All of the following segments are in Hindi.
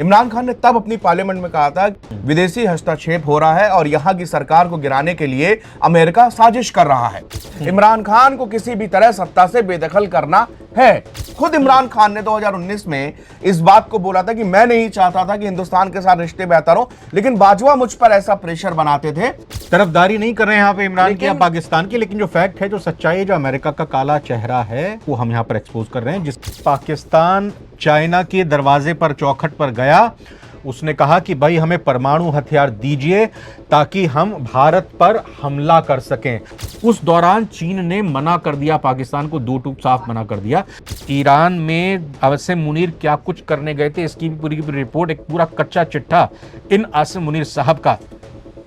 इमरान खान ने तब अपनी पार्लियामेंट में कहा था विदेशी हस्तक्षेप हो रहा है और यहां की सरकार को गिराने के लिए अमेरिका साजिश कर रहा है। इमरान खान को किसी भी तरह सत्ता से बेदखल करना है। खुद इमरान खान ने 2019 में इस बात को बोला था कि मैं नहीं चाहता था कि हिंदुस्तान के साथ रिश्ते बेहतर हो, लेकिन बाजवा मुझ पर ऐसा प्रेशर बनाते थे। तरफदारी नहीं कर रहे हैं यहाँ पे इमरान की या पाकिस्तान की, लेकिन जो फैक्ट है, जो सच्चाई है, जो अमेरिका का काला चेहरा है, वो हम यहाँ पर एक्सपोज कर रहे हैं। जिस पाकिस्तान चाइना के दरवाजे पर, चौखट पर गया, उसने कहा कि भाई हमें परमाणु हथियार दीजिए ताकि हम भारत पर हमला कर सकें। उस दौरान चीन ने मना कर दिया पाकिस्तान को, दो टूक साफ मना कर दिया। ईरान में आसिम मुनीर क्या कुछ करने गए थे, इसकी भी पूरी की पूरी रिपोर्ट, एक पूरा कच्चा चिट्ठा इन आसिम मुनीर साहब का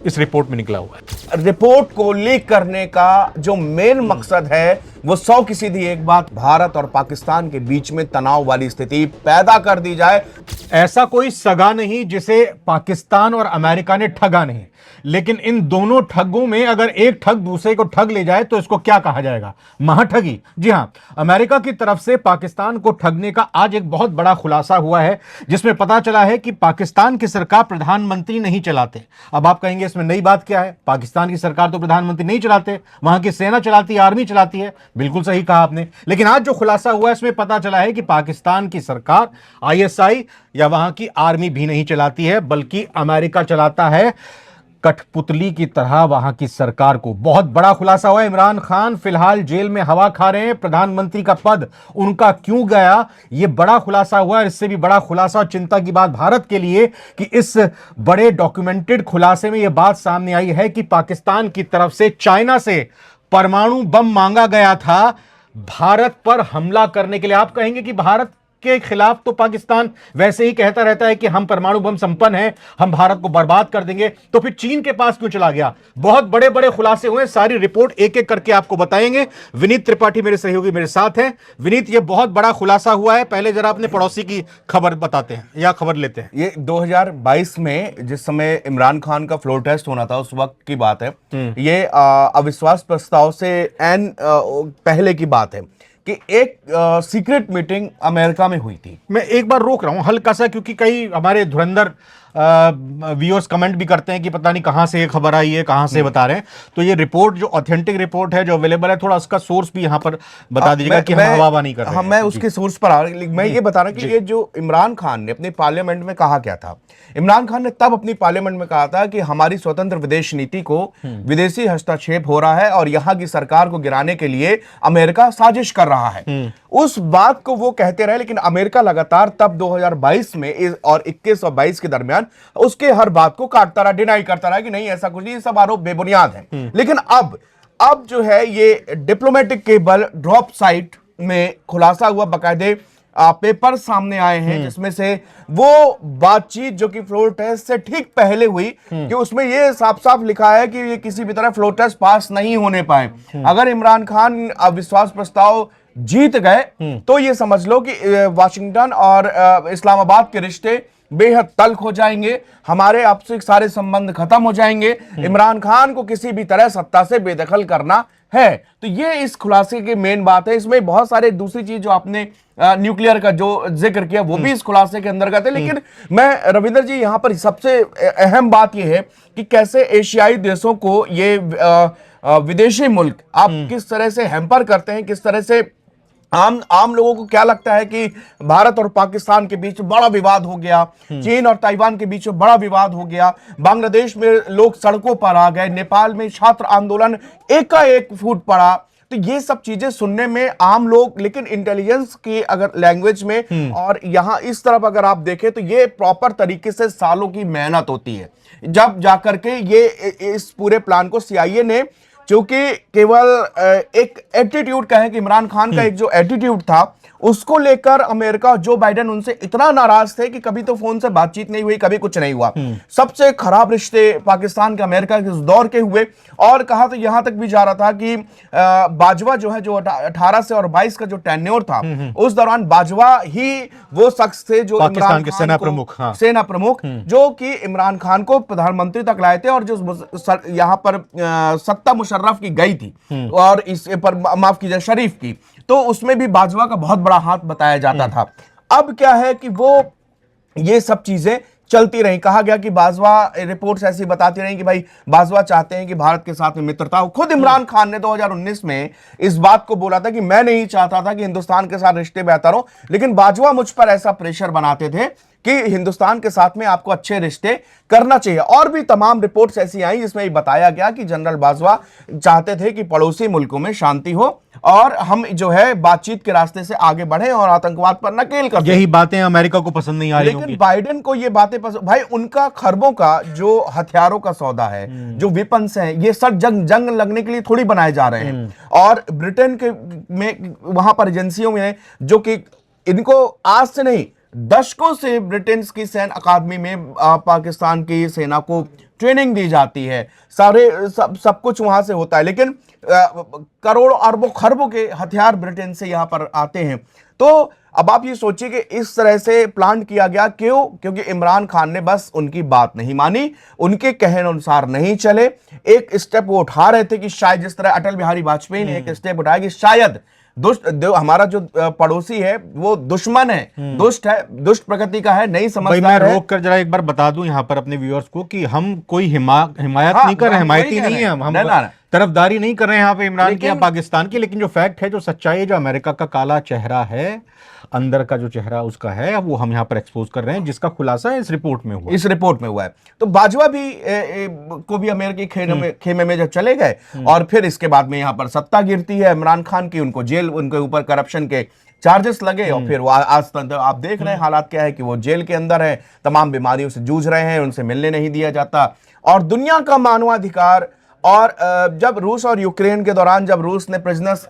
इस रिपोर्ट में निकला हुआ है। रिपोर्ट को लीक करने का जो मेन मकसद है वो 100 की सीधी एक बात, भारत और पाकिस्तान के बीच में तनाव वाली स्थिति पैदा कर दी जाए। ऐसा कोई सगा नहीं जिसे पाकिस्तान और अमेरिका ने ठगा नहीं, लेकिन इन दोनों ठगों में अगर एक ठग दूसरे को ठग ले जाए तो इसको क्या कहा जाएगा? महाठगी। जी हां, अमेरिका की तरफ से पाकिस्तान को ठगने का आज एक बहुत बड़ा खुलासा हुआ है, जिसमें पता चला है कि पाकिस्तान की सरकार प्रधानमंत्री नहीं चलाते। अब आप कहेंगे इसमें नई बात क्या है? पाकिस्तान की सरकार तो प्रधानमंत्री नहीं चलाते, वहां की सेना चलाती है, आर्मी चलाती है। बिल्कुल सही कहा आपने। लेकिन आज जो खुलासा हुआ है इसमें पता चला है कि पाकिस्तान की सरकार आईएसआई या वहां की आर्मी भी नहीं चलाती है, बल्कि अमेरिका चलाता है, कठपुतली की तरह वहां की सरकार को। बहुत बड़ा खुलासा हुआ। इमरान खान फिलहाल जेल में हवा खा रहे हैं। प्रधानमंत्री का पद उनका क्यों गया, यह बड़ा खुलासा हुआ। इससे भी बड़ा खुलासा और चिंता की बात भारत के लिए कि इस बड़े डॉक्यूमेंटेड खुलासे में यह बात सामने आई है कि पाकिस्तान की तरफ से चाइना से परमाणु बम मांगा गया था भारत पर हमला करने के लिए। आप कहेंगे कि भारत के खिलाफ तो पाकिस्तान वैसे ही कहता रहता है कि हम परमाणु बम संपन्न हैं, हम भारत को बर्बाद कर देंगे, तो फिर चीन के पास क्यों चला गया? बहुत बड़े बड़े खुलासे हुए। सारी रिपोर्ट एक एक करके आपको बताएंगे। विनीत त्रिपाठी मेरे सहयोगी मेरे साथ हैं। विनीत, ये बहुत बड़ा खुलासा हुआ है। पहले जरा अपने पड़ोसी की खबर बताते हैं या खबर लेते हैं। ये 2022 में जिस समय इमरान खान का फ्लोर टेस्ट होना था उस वक्त की बात है। ये अविश्वास प्रस्ताव से पहले की बात है कि एक सीक्रेट मीटिंग अमेरिका में हुई थी। मैं एक बार रोक रहा हूं हल्का सा, क्योंकि कई हमारे धुरंधर व्यूअर्स कमेंट भी करते हैं कि पता नहीं कहां से ये खबर आई है, कहां से बता रहे हैं। तो ये रिपोर्ट जो ऑथेंटिक रिपोर्ट है, जो अवेलेबल है, थोड़ा उसका सोर्स भी यहां पर बता दीजिएगा कि हम हवा नहीं कर रहे हैं। मैं उसके सोर्स पर आ रहा हूं। मैं ये बता रहा हूं कि ये जो इमरान खान ने अपनी पार्लियामेंट में कहा क्या था। इमरान खान ने तब अपनी पार्लियामेंट में कहा था कि हमारी स्वतंत्र विदेश नीति को विदेशी हस्तक्षेप हो रहा है और यहां की सरकार को गिराने के लिए अमेरिका साजिश कर रहा है। उस बात को वो कहते रहे, लेकिन अमेरिका लगातार तब 2022 में और 21 और 22 के दरमियान उसके हर बात को काटता रहा, डिनाई करता रहा कि नहीं ऐसा कुछ नहीं, ये सब आरोप बेबुनियाद है। लेकिन अब जो है ये डिप्लोमेटिक केबल ड्रॉप साइट में खुलासा हुआ, बकायदे पेपर सामने आए हैं जिसमें से वो बातचीत जो कि फ्लोर टेस्ट से ठीक पहले हुई, कि उसमें ये साफ साफ लिखा है कि ये किसी भी तरह फ्लोर टेस्ट पास नहीं होने पाए। अगर इमरान खान अविश्वास प्रस्ताव जीत गए तो ये समझ लो कि वाशिंगटन और इस्लामाबाद के रिश्ते बेहद तल्ख हो जाएंगे, हमारे आपसी सारे संबंध खत्म हो जाएंगे। इमरान खान को किसी भी तरह सत्ता से बेदखल करना है। तो ये इस खुलासे की मेन बात है। इसमें बहुत सारे दूसरी चीज जो आपने न्यूक्लियर का जो जिक्र किया वो भी इस खुलासे के अंतर्गत है। लेकिन मैं रविंदर जी यहां पर सबसे अहम बात यह है कि कैसे एशियाई देशों को ये विदेशी मुल्क आप किस तरह से हैम्पर करते हैं, किस तरह से आम लोगों को क्या लगता है कि भारत और पाकिस्तान के बीच बड़ा विवाद हो गया, चीन और ताइवान के बीच बड़ा विवाद हो गया, बांग्लादेश में लोग सड़कों पर आ गए, नेपाल में छात्र आंदोलन एकाएक फूट पड़ा। तो ये सब चीजें सुनने में आम लोग, लेकिन इंटेलिजेंस की अगर लैंग्वेज में और यहां इस तरफ अगर आप देखें तो ये प्रॉपर तरीके से सालों की मेहनत होती है, जब जाकर के ये इस पूरे प्लान को सीआईए ने, क्योंकि केवल एक एटीट्यूड कहें कि इमरान खान का एक जो एटीट्यूड था उसको लेकर अमेरिका, जो बाइडेन उनसे इतना नाराज थे कि कभी तो फोन से बातचीत नहीं हुई, कभी कुछ नहीं हुआ। सबसे खराब रिश्ते पाकिस्तान के अमेरिका के उस दौर के हुए। और कहा तो यहां तक भी जा रहा था कि बाजवा जो है, जो 18 से और 22 का जो टेन्योर था, उस दौरान बाजवा ही वो शख्स थे जो पाकिस्तान के सेना प्रमुख, सेना प्रमुख जो कि इमरान खान को प्रधानमंत्री तक लाए थे। और जो यहां पर सत्ता मुशर्रफ की गई थी और इस पर माफ कीजिए शरीफ की, तो उसमें भी बाजवा का बहुत बड़ा हाथ बताया जाता था। अब क्या है कि वो ये सब चीजें चलती रही। कहा गया कि बाजवा, रिपोर्ट्स ऐसी बताती रही कि भाई बाजवा चाहते हैं कि भारत के साथ में मित्रता हो। खुद इमरान खान ने 2019 में इस बात को बोला था कि मैं नहीं चाहता था कि हिंदुस्तान के साथ रिश्ते बेहतर हो, लेकिन बाजवा मुझ पर ऐसा प्रेशर बनाते थे कि हिंदुस्तान के साथ में आपको अच्छे रिश्ते करना चाहिए। और भी तमाम रिपोर्ट्स ऐसी आई जिसमें ये बताया गया कि जनरल बाजवा चाहते थे कि पड़ोसी मुल्कों में शांति हो और हम जो है बातचीत के रास्ते से आगे बढ़े और आतंकवाद पर नकेल कर दें। यही बातें अमेरिका को पसंद नहीं आ रही होंगी। लेकिन बाइडेन को ये बातें पसंद, भाई उनका खरबों का जो हथियारों का सौदा है, जो वेपन्स हैं, ये सब जंग लगने के लिए थोड़ी बनाए जा रहे हैं। और ब्रिटेन के में वहां पर एजेंसियों में जो कि इनको आज से नहीं दशकों से ब्रिटेन की सैन्य अकादमी में पाकिस्तान की सेना को ट्रेनिंग दी जाती है, सब कुछ वहां से होता है, लेकिन करोड़ों अरबों खरबों के हथियार ब्रिटेन से यहां पर आते हैं। तो अब आप ये सोचिए कि इस तरह से प्लान किया गया, क्यों? क्योंकि इमरान खान ने बस उनकी बात नहीं मानी, उनके कहने अनुसार नहीं चले। एक स्टेप वो उठा रहे थे कि शायद जिस तरह अटल बिहारी वाजपेयी ने एक स्टेप उठाया कि शायद हमारा जो पड़ोसी है वो दुश्मन है, दुष्ट है, दुष्ट प्रकृति का है, नहीं समझदार है। रोक कर जरा एक बार बता दूं यहां पर अपने व्यूअर्स को कि हम कोई हिमायत नहीं कर रहे, हिमायती नहीं है, हम तरफदारी नहीं कर रहे हैं यहाँ पे इमरान की या पाकिस्तान की। लेकिन जो फैक्ट है, जो सच्चाई है, जो अमेरिका का काला चेहरा है, अंदर का जो चेहरा उसका है, वो हम यहाँ पर एक्सपोज कर रहे हैं, जिसका खुलासा इस रिपोर्ट में हुआ है। तो बाजवा भी को भी अमेरिकी खेमे में जब चले गए और फिर इसके बाद में यहाँ पर सत्ता गिरती है इमरान खान की, उनको जेल, उनके ऊपर करप्शन के चार्जेस लगे और फिर वो आज तक आप देख रहे हैं हालात क्या है कि वो जेल के अंदर है, तमाम बीमारियों से जूझ रहे हैं, उनसे मिलने नहीं दिया जाता। और दुनिया का मानवाधिकार, और जब रूस और यूक्रेन के दौरान, जब रूस ने प्रिजनर्स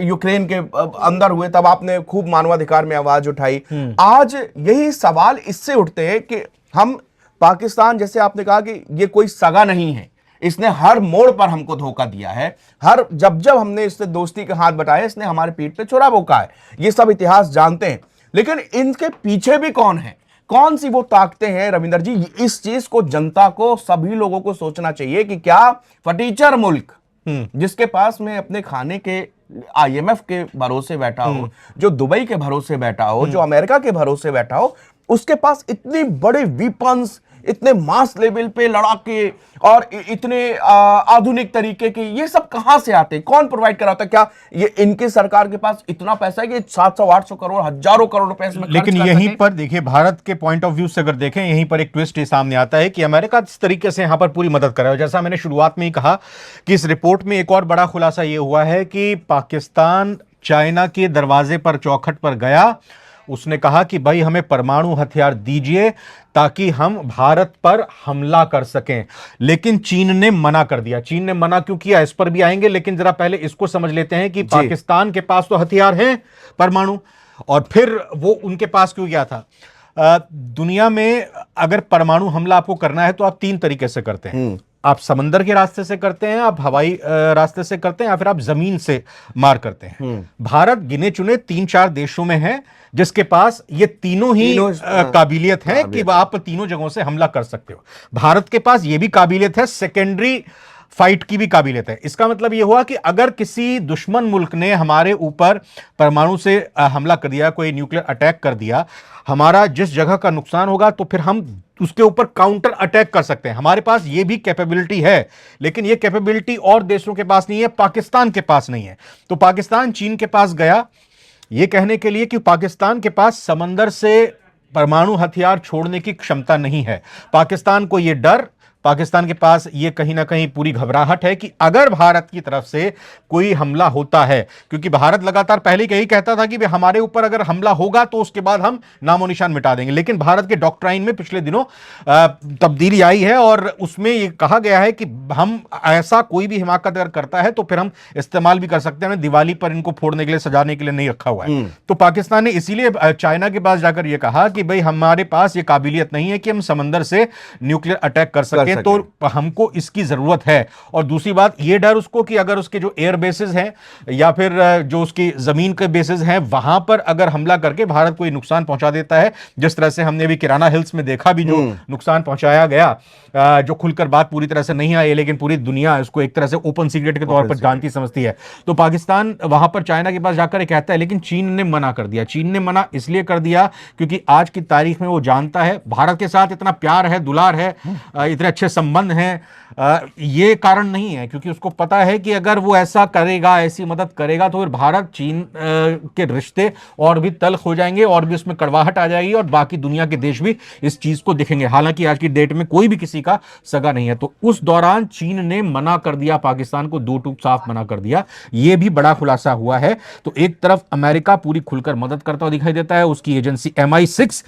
यूक्रेन के अंदर हुए, तब आपने खूब मानवाधिकार में आवाज उठाई। आज यही सवाल इससे उठते हैं कि हम पाकिस्तान, जैसे आपने कहा कि ये कोई सगा नहीं है, इसने हर मोड़ पर हमको धोखा दिया है, जब हमने इससे दोस्ती के हाथ बटाए इसने हमारे पीठ पे छुरा भोंका है, ये सब इतिहास जानते हैं। लेकिन इनके पीछे भी कौन है, कौन सी वो ताकतें हैं रविंदर जी? इस चीज को जनता को, सभी लोगों को सोचना चाहिए कि क्या फटीचर मुल्क जिसके पास में अपने खाने के IMF के भरोसे बैठा हो, जो दुबई के भरोसे बैठा हो, जो अमेरिका के भरोसे बैठा हो, उसके पास इतने बड़े वेपन्स, इतने मास लेवल पे लड़ाके और इतने आधुनिक तरीके के, ये सब कहां से आते हैं? कौन प्रोवाइड कराता है? क्या ये इनके सरकार के पास इतना पैसा है कि 700-800 करोड़, हजारों करोड़ रुपए इसमें? लेकिन यहीं पर देखिए, भारत के पॉइंट ऑफ व्यू से अगर देखें, यहीं पर एक ट्विस्ट ये सामने आता है कि अमेरिका इस तरीके से यहां पर पूरी मदद कर रहा है। जैसा मैंने शुरुआत में ही कहा कि इस रिपोर्ट में एक और बड़ा खुलासा यह हुआ है कि पाकिस्तान चाइना के दरवाजे पर, चौखट पर गया, उसने कहा कि भाई हमें परमाणु हथियार दीजिए ताकि हम भारत पर हमला कर सकें। लेकिन चीन ने मना कर दिया। चीन ने मना क्यों किया, इस पर भी आएंगे, लेकिन जरा पहले इसको समझ लेते हैं कि पाकिस्तान के पास तो हथियार हैं परमाणु, और फिर वो उनके पास क्यों गया था। दुनिया में अगर परमाणु हमला आपको करना है तो आप 3 तरीके से करते हैं। आप समंदर के रास्ते से करते हैं, आप हवाई रास्ते से करते हैं, या फिर आप जमीन से मार करते हैं। भारत गिने चुने 3-4 देशों में है जिसके पास ये तीनों ही काबिलियत है कि आप तीनों जगहों से हमला कर सकते हो। भारत के पास ये भी काबिलियत है, सेकेंडरी फाइट की भी काबिलियत है। इसका मतलब यह हुआ कि अगर किसी दुश्मन मुल्क ने हमारे ऊपर परमाणु से हमला कर दिया, कोई न्यूक्लियर अटैक कर दिया, हमारा जिस जगह का नुकसान होगा तो फिर हम उसके ऊपर काउंटर अटैक कर सकते हैं। हमारे पास यह भी कैपेबिलिटी है, लेकिन यह कैपेबिलिटी और देशों के पास नहीं है, पाकिस्तान के पास नहीं है। तो पाकिस्तान चीन के पास गया यह कहने के लिए कि पाकिस्तान के पास समंदर से परमाणु हथियार छोड़ने की क्षमता नहीं है। पाकिस्तान को यह डर, पाकिस्तान के पास ये कहीं ना कहीं पूरी घबराहट है कि अगर भारत की तरफ से कोई हमला होता है, क्योंकि भारत लगातार पहले यही कहता था कि हमारे ऊपर अगर हमला होगा तो उसके बाद हम नामो निशान मिटा देंगे, लेकिन भारत के डॉक्ट्राइन में पिछले दिनों तब्दीली आई है और उसमें ये कहा गया है कि हम ऐसा कोई भी हिमाकत अगर करता है तो फिर हम इस्तेमाल भी कर सकते हैं, दिवाली पर इनको फोड़ने के लिए, सजाने के लिए नहीं रखा हुआ है। तो पाकिस्तान ने इसीलिए चाइना के पास जाकर यह कहा कि भाई हमारे पास ये काबिलियत नहीं है कि हम समंदर से न्यूक्लियर अटैक कर सके, सके तो हमको इसकी जरूरत है। और दूसरी बात ये डर उसको कि अगर उसके जो एयर बेसिस हैं या फिर जो उसकी जमीन के बेसिस हैं वहां पर अगर हमला करके भारत कोई नुकसान पहुंचा देता है, जिस तरह से हमने अभी किराना हिल्स में देखा भी जो नुकसान पहुंचाया गया, जो खुलकर बात पूरी तरह से नहीं आई लेकिन पूरी दुनिया इसको एक तरह से ओपन सीक्रेट के तौर पर जानती समझती है, तो पाकिस्तान वहां पर चाइना के पास जाकर कहता है, लेकिन चीन ने मना कर दिया। चीन ने मना इसलिए कर दिया क्योंकि आज की तारीख में वो जानता है भारत के साथ इतना प्यार है, दुलार है, इतने अच्छे संबंध हैं, ये कारण नहीं है, क्योंकि उसको पता है कि अगर वो ऐसा करेगा, ऐसी मदद करेगा तो फिर भारत चीन के रिश्ते और भी तल्ख हो जाएंगे और भी उसमें कड़वाहट आ जाएगी और बाकी दुनिया के देश भी इस चीज को देखेंगे। हालांकि आज की डेट में कोई भी किसी का सगा नहीं है। तो उस दौरान चीन ने मना कर दिया पाकिस्तान को, दो टूक साफ मना कर दिया। यह भी बड़ा खुलासा हुआ है। तो एक तरफ अमेरिका पूरी खुलकर मदद करता हुआ दिखाई देता है, उसकी एजेंसी MI6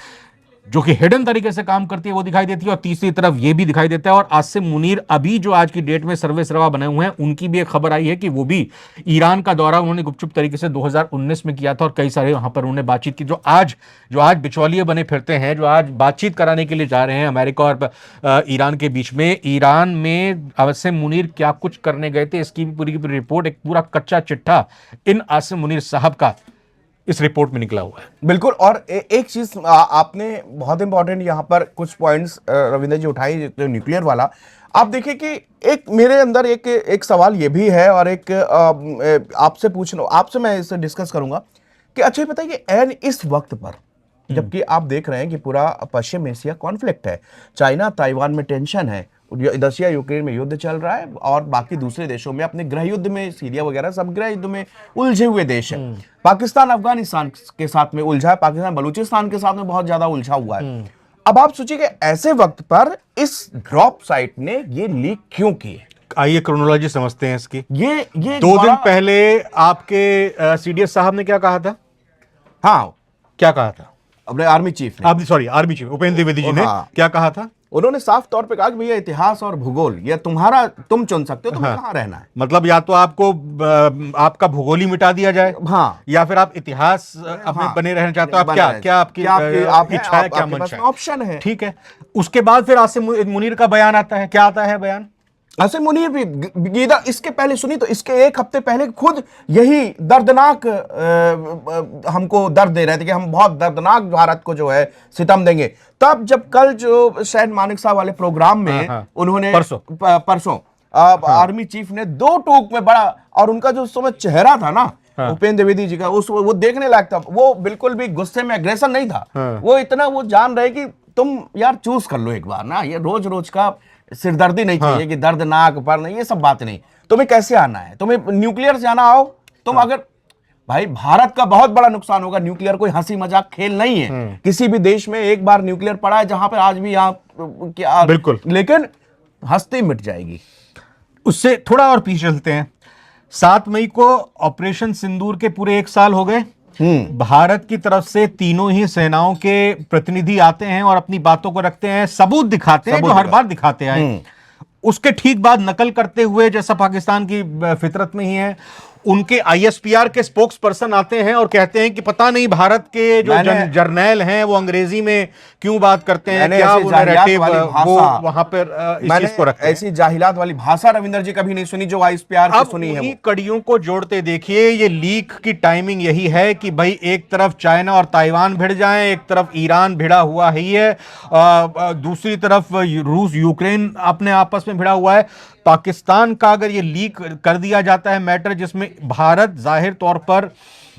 जो कि हिडन तरीके से काम करती है वो दिखाई देती है, और तीसरी तरफ ये भी दिखाई देता है। और आसिम मुनीर अभी जो आज की डेट में सर्वे सर्वा बने हुए हैं, उनकी भी एक खबर आई है कि वो भी ईरान का दौरा उन्होंने गुपचुप तरीके से 2019 में किया था और कई सारे वहां पर उन्होंने बातचीत की। जो आज बिचौलिए बने फिरते हैं, जो आज बातचीत कराने के लिए जा रहे हैं अमेरिका और ईरान के बीच में, ईरान में आसिम मुनीर क्या कुछ करने गए थे इसकी भी पूरी की पूरी रिपोर्ट, एक पूरा कच्चा चिट्ठा इन आसिम मुनीर साहब का इस रिपोर्ट में निकला हुआ है। बिल्कुल। और एक चीज आपने बहुत इंपॉर्टेंट यहां पर कुछ पॉइंट्स रविंदर जी उठाई, जो न्यूक्लियर वाला, आप देखिए कि एक मेरे अंदर एक सवाल ये भी है और एक आपसे पूछ लो, आपसे मैं इसे डिस्कस करूंगा कि अच्छा ये बताइए एन इस वक्त पर, जबकि आप देख रहे हैं कि पूरा पश्चिम एशिया कॉन्फ्लिक्ट है, चाइना ताइवान में टेंशन है, रशिया यूक्रेन में युद्ध चल रहा है और बाकी दूसरे देशों में अपने गृह युद्ध में, सीरिया वगैरह सब गृह युद्ध में उलझे हुए देश है। पाकिस्तान अफगानिस्तान के साथ में उलझा है, पाकिस्तान बलूचिस्तान के साथ में बहुत ज्यादा उलझा हुआ है। अब आप सोचिए कि ऐसे वक्त पर इस ड्रॉप साइट ने ये लीक क्यों की है? आइए क्रोनोलॉजी समझते हैं इसकी। ये 2 दिन पहले आपके CDS साहब ने क्या कहा था? हाँ, क्या कहा था? अपने आर्मी चीफ ने, आर्मी चीफ उपेंद्र द्विवेदी जी ने क्या कहा था? उन्होंने साफ तौर पे कहा कि भैया इतिहास और भूगोल ये तुम्हारा, तुम चुन सकते हो तुम्हें कहां रहना है। मतलब या तो आपको आपका भूगोल ही मिटा दिया जाए, हाँ, या फिर आप इतिहास अपने बने रहना चाहते हो। आप क्या आपकी इच्छा है, क्या मंशा है, ऑप्शन है। ठीक है। उसके बाद फिर आसिम मुनीर का बयान आता है। क्या आता है बयान? आसिम मुनीर भी गीदा, इसके पहले सुनी तो इसके एक हफ्ते पहले खुद यही दर्दनाक हमको दर्द दे रहे थे कि हम बहुत दर्दनाक भारत को जो है सितम देंगे। तब जब कल जो शहद मानिक साहब वाले प्रोग्राम में उन्होंने परसों आर्मी चीफ ने 2 टूक में बड़ा, और उनका जो उस समय चेहरा था ना उपेंद्र द्विवेदी जी का, वो देखने लायक था। वो बिल्कुल भी गुस्से में एग्रेशन नहीं था। वो इतना वो जान रहे कि तुम यार चूज कर लो एक बार ना, ये रोज रोज का सिरदर्दी नहीं चाहिए कि दर्दनाक पर नहीं, ये सब बात नहीं। तुम्हें कैसे आना है, तुम्हें न्यूक्लियर से आना, आओ तुम। अगर भाई भारत का बहुत बड़ा नुकसान होगा, न्यूक्लियर कोई हंसी मजाक खेल नहीं है। किसी भी देश में एक बार न्यूक्लियर पड़ा है, जहां पर आज भी यहाँ क्या, बिल्कुल, लेकिन हंसती मिट जाएगी। उससे थोड़ा और पीछे चलते हैं। 7 मई को ऑपरेशन सिंदूर के पूरे 1 साल हो गए। भारत की तरफ से तीनों ही सेनाओं के प्रतिनिधि आते हैं और अपनी बातों को रखते हैं, सबूत दिखाते हैं, जो हर बार दिखाते आए। उसके ठीक बाद नकल करते हुए, जैसा पाकिस्तान की फितरत में ही है, उनके ISPR के स्पोक्स पर्सन आते हैं और कहते हैं कि पता नहीं भारत के जो जर्नैल हैं वो अंग्रेजी में क्यों बात करते हैं, क्या वो नैरेटिव वो वहां पर इस चीज को रखते हैं। ऐसी जाहिलात वाली भाषा रविंदर जी कभी नहीं सुनी जो ISPR की सुनी है। अब कड़ियों को जोड़ते देखिए, ये लीक की टाइमिंग यही है कि भाई एक तरफ चाइना और ताइवान भिड़ जाएं, एक तरफ ईरान भिड़ा हुआ ही है, दूसरी तरफ रूस यूक्रेन अपने आपस में भिड़ा हुआ है। पाकिस्तान का अगर ये लीक कर दिया जाता है मैटर, जिसमें भारत जाहिर तौर पर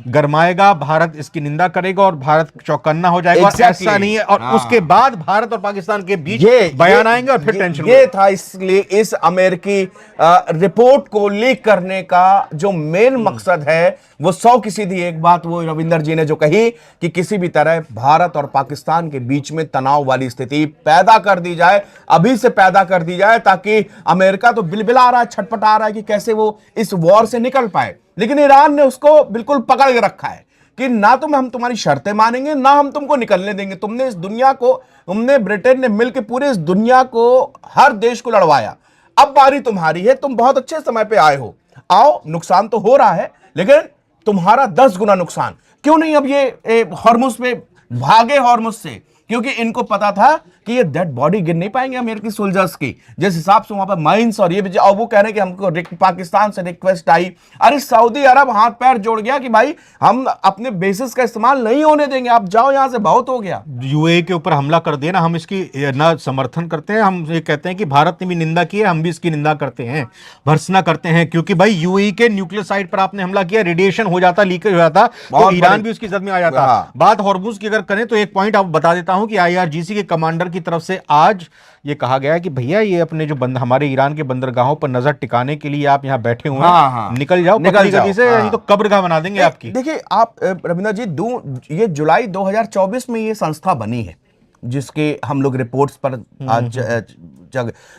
गरमाएगा, भारत इसकी निंदा करेगा और भारत चौकन्ना हो जाएगा। ऐसा नहीं है। और उसके बाद भारत और पाकिस्तान के बीच बयान आएंगे और फिर टेंशन। ये था इसलिए इस अमेरिकी रिपोर्ट को लीक करने का जो मेन मकसद है वो 100 की सीधी एक बात वो रविंदर जी ने जो कही कि किसी भी तरह भारत और पाकिस्तान के बीच में तनाव वाली स्थिति पैदा कर दी जाए, अभी से पैदा कर दी जाए, ताकि अमेरिका तो बिलबिला रहा है, छटपटा रहा है कि कैसे वो इस वॉर से निकल पाए, लेकिन ईरान ने उसको बिल्कुल पकड़ के रखा है कि ना हम तुम्हारी शर्तें मानेंगे, ना हम तुमको निकलने देंगे। तुमने इस दुनिया को, तुमने ब्रिटेन ने मिलकर पूरे इस दुनिया को, हर देश को लड़वाया, अब बारी तुम्हारी है, तुम बहुत अच्छे समय पे आए हो, आओ। नुकसान तो हो रहा है लेकिन तुम्हारा 10 गुना नुकसान। क्यों नहीं अब ये हॉर्मुज पे भागे, हॉर्मुज से, क्योंकि इनको पता था कि ये डेड बॉडी गिर नहीं पाएंगे अमेरिकी सोल्जर्स की, जिस हिसाब से वहां पर माइंस और ये भी, और वो कह रहे हैं कि हमको पाकिस्तान से रिक्वेस्ट आई। अरे सऊदी अरब हाथ पैर जोड़ गया कि भाई हम अपने बेसिस का इस्तेमाल नहीं होने देंगे, आप जाओ यहां से, बहुत हो गया। यूएई के ऊपर हमला कर दिया ना, हम इसकी ना समर्थन करते हैं, हम ये कहते हैं कि भारत ने भी निंदा की है, हम भी इसकी निंदा करते हैं, भर्त्सना करते हैं, क्योंकि भाई यूएई के न्यूक्लियर साइट पर आपने हमला किया, रेडिएशन हो जाता, लीकेज हो जाता, तो ईरान भी उसकी जद में आ जाता। हाँ। बात हॉर्मुज की अगर करें तो एक पॉइंट आप बता देता हूं कि आईआरजीसी के कमांडर की तरफ से आज ये कहा गया है कि भैया ये अपने जो हमारे ईरान के बंदरगाहों पर नजर टिकाने के लिए आप यहां बैठे हुए हैं, हाँ, हाँ। निकल जाओ, निकल जाओ, से हाँ। नहीं तो कब्रगाह बना देंगे आपकी। देखिए आप रविंद्र जी, ये जुलाई 2024 में ये संस्था बनी है, जिसके हम लोग रिपोर्ट्स पर आज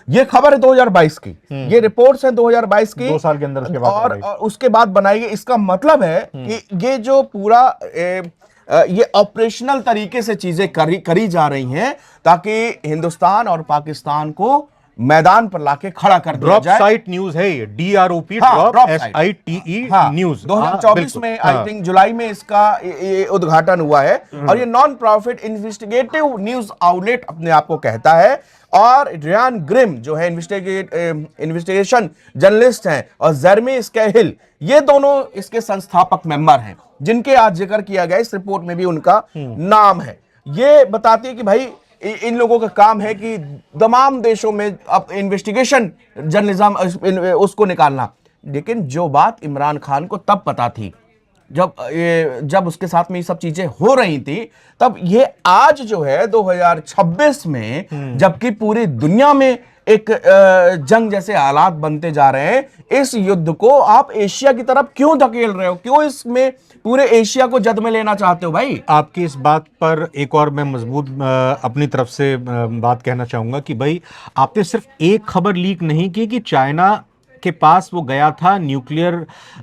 ये खबर है 2022 की, ये रिपोर्ट्स है 2022 की, 2 साल के अंदर उसके बाद और उसके बाद बनाई गई। इसका मतलब है कि ये जो पूरा ये ऑपरेशनल तरीके से चीजें करी जा रही हैं, ताकि हिंदुस्तान और पाकिस्तान को मैदान पर लाके खड़ा कर दिया ड्रॉप जाए। साइट न्यूज है ये, DROP, हाँ, ड्रॉप SITE न्यूज। 2024 में आई थिंक जुलाई में इसका ये उद्घाटन हुआ है, और ये non profit investigative news outlet अपने आप को कहता है। और रियान ग्रिम जो है इन्वेस्टिगेशन जर्नलिस्ट हैं, और जर्मी स्कैहिल, ये दोनों इसके संस्थापक मेंबर हैं, जिनके आज जिक्र किया गया इस रिपोर्ट में भी उनका नाम है। ये बताती है कि भाई इन लोगों का काम है कि तमाम देशों में अब इन्वेस्टिगेशन जर्नलिज्म उसको निकालना। लेकिन जो बात इमरान खान को तब पता थी, जब उसके साथ में ये सब चीजें हो रही थी, तब ये आज जो है 2026 में, जबकि पूरी दुनिया में एक जंग जैसे हालात बनते जा रहे हैं, इस युद्ध को आप एशिया की तरफ क्यों धकेल रहे हो? क्यों इसमें पूरे एशिया को जद में लेना चाहते हो भाई? आपकी इस बात पर एक और मैं मजबूत अपनी तरफ से बात कहना चाहूंगा कि भाई आपने सिर्फ एक खबर लीक नहीं की कि चाइना के पास वो गया था न्यूक्लियर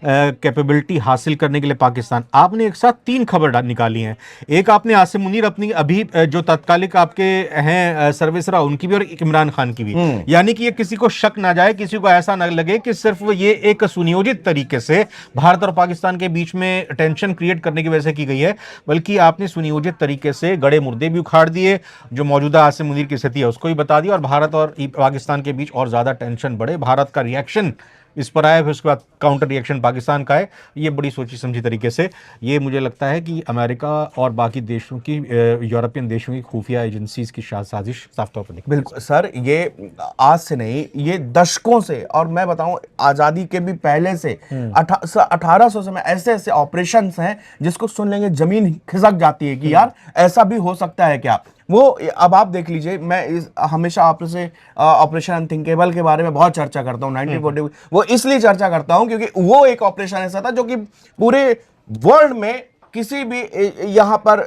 कैपेबिलिटी हासिल करने के लिए पाकिस्तान, आपने एक साथ 3 खबर निकाली हैं। एक आपने आसिम मुनीर अपनी अभी जो तत्कालिक आपके हैं सर्वेसरा, उनकी भी, और इमरान खान की भी, यानी कि ये किसी को शक ना जाए, किसी को ऐसा ना लगे कि सिर्फ ये एक सुनियोजित तरीके से भारत और पाकिस्तान के बीच में टेंशन क्रिएट करने की वजह से की गई है, बल्कि आपने सुनियोजित तरीके से गड़े मुर्दे भी उखाड़ दिए, जो मौजूदा आसिम मुनीर की स्थिति है उसको भी बता दिया, और भारत और पाकिस्तान के बीच और ज्यादा टेंशन बढ़े, भारत का रिएक्शन इस पर आया, फिर उसके बाद काउंटर रिएक्शन पाकिस्तान का है। ये बड़ी सोची समझी तरीके से, ये मुझे लगता है कि अमेरिका और बाकी देशों की, यूरोपियन देशों की खुफिया एजेंसीज की साजिश साफ तौर पर दिखती है। बिल्कुल सर, ये आज से नहीं, ये दशकों से, और मैं बताऊं आजादी के भी पहले से 1800 से में ऐसे ऐसे ऑपरेशंस हैं जिसको सुन लेंगे जमीन खिसक जाती है कि यार ऐसा भी हो सकता है क्या। वो अब आप देख लीजिए, मैं हमेशा आपसे ऑपरेशन अनथिंकेबल के बारे में बहुत चर्चा करता हूँ 1940, वो इसलिए चर्चा करता हूँ क्योंकि वो एक ऑपरेशन ऐसा था जो कि पूरे वर्ल्ड में किसी भी यहाँ पर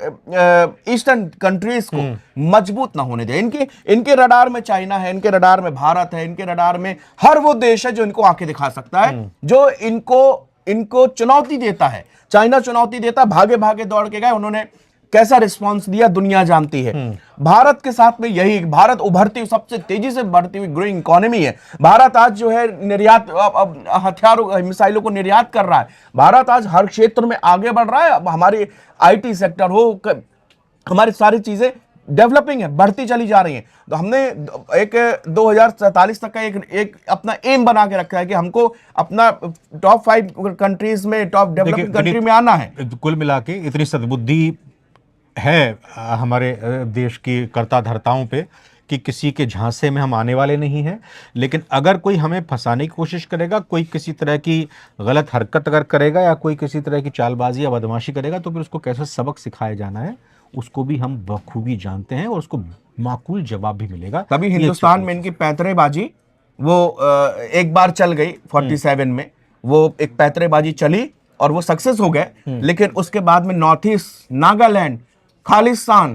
ईस्टर्न कंट्रीज को मजबूत ना होने दे। इनके रडार में चाइना है, इनके रडार में भारत है, इनके रडार में हर वो देश है जो इनको आके दिखा सकता है, जो इनको चुनौती देता है। चाइना चुनौती देता, भागे भागे दौड़ के गए, उन्होंने कैसा रिस्पांस दिया दुनिया जानती है। भारत के साथ में यही, भारत उभरती हुई, सबसे तेजी से बढ़ती हुई ग्रोइंग इकोनॉमी है। भारत आज जो है निर्यात, हथियारों मिसाइलों को निर्यात कर रहा है। भारत आज हर क्षेत्र में आगे बढ़ रहा है। अब हमारे IT सेक्टर हो, हमारी सारी चीजें डेवलपिंग है, बढ़ती चली जा रही हैं। तो हमने एक 2047 तक का एक अपना एम बना के रखा है कि हमको अपना टॉप 5 कंट्रीज में, टॉप डेवलपिंग कंट्री में आना है। कुल मिला के इतनी सद्बुद्धि है हमारे देश की कर्ता धर्ताओं पे कि किसी के झांसे में हम आने वाले नहीं हैं। लेकिन अगर कोई हमें फंसाने की कोशिश करेगा, कोई किसी तरह की गलत हरकत अगर करेगा, या कोई किसी तरह की चालबाजी या बदमाशी करेगा, तो फिर उसको कैसे सबक सिखाया जाना है उसको भी हम बखूबी जानते हैं, और उसको माकूल जवाब भी मिलेगा। तभी हिंदुस्तान में इनकी पैंतरेबाजी वो एक बार चल गई 47 में, वो एक पैंतरेबाजी चली और वो सक्सेस हो गए। लेकिन उसके बाद में नॉर्थ ईस्ट, नागालैंड, खालिस्तान,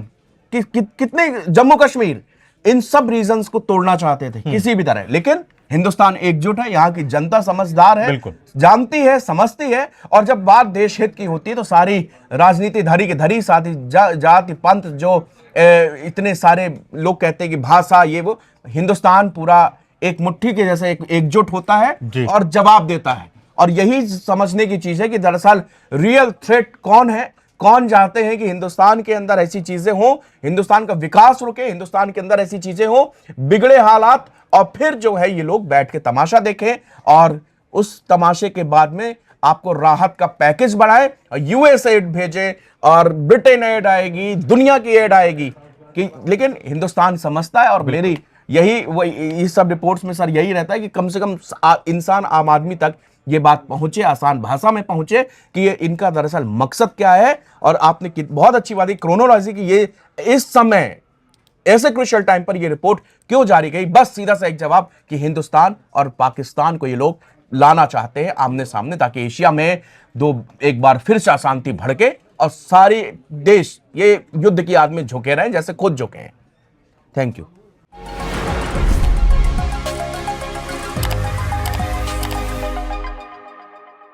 कितने, जम्मू कश्मीर, इन सब रीजन्स को तोड़ना चाहते थे किसी भी तरह। लेकिन हिंदुस्तान एकजुट है, यहाँ की जनता समझदार है, जानती है, समझती है, और जब बात देश हित की होती है तो सारी राजनीति धरी की धरी, साथ ही जाति पंथ, जो इतने सारे लोग कहते हैं कि भाषा, ये वो, हिंदुस्तान पूरा एक मुट्ठी के जैसे एकजुट होता है और जवाब देता है। और यही समझने की चीज है कि दरअसल रियल थ्रेट कौन है, कौन चाहते हैं कि हिंदुस्तान के अंदर ऐसी चीजें हो, हिंदुस्तान का विकास रुके, हिंदुस्तान के अंदर ऐसी चीजें हो, बिगड़े हालात, और फिर जो है ये लोग बैठ के तमाशा देखें और उस तमाशे के बाद में आपको राहत का पैकेज बढ़ाए, यूएस एड भेजे और ब्रिटेन एड आएगी, दुनिया की एड आएगी कि, लेकिन हिंदुस्तान समझता है। और मेरी यही वही इस सब रिपोर्ट्स में सर यही रहता है कि कम से कम इंसान, आम आदमी तक ये बात पहुंचे, आसान भाषा में पहुंचे कि ये इनका दरअसल मकसद क्या है। और आपने बहुत अच्छी बात की क्रोनोलॉजी की, ये इस समय ऐसे क्रुशियल टाइम पर ये रिपोर्ट क्यों जारी गई, बस सीधा सा एक जवाब कि हिंदुस्तान और पाकिस्तान को ये लोग लाना चाहते हैं आमने सामने, ताकि एशिया में एक बार फिर से अशांति भड़के और सारे देश ये युद्ध की आग में झुके रहें जैसे खुद झुके हैं। Thank you.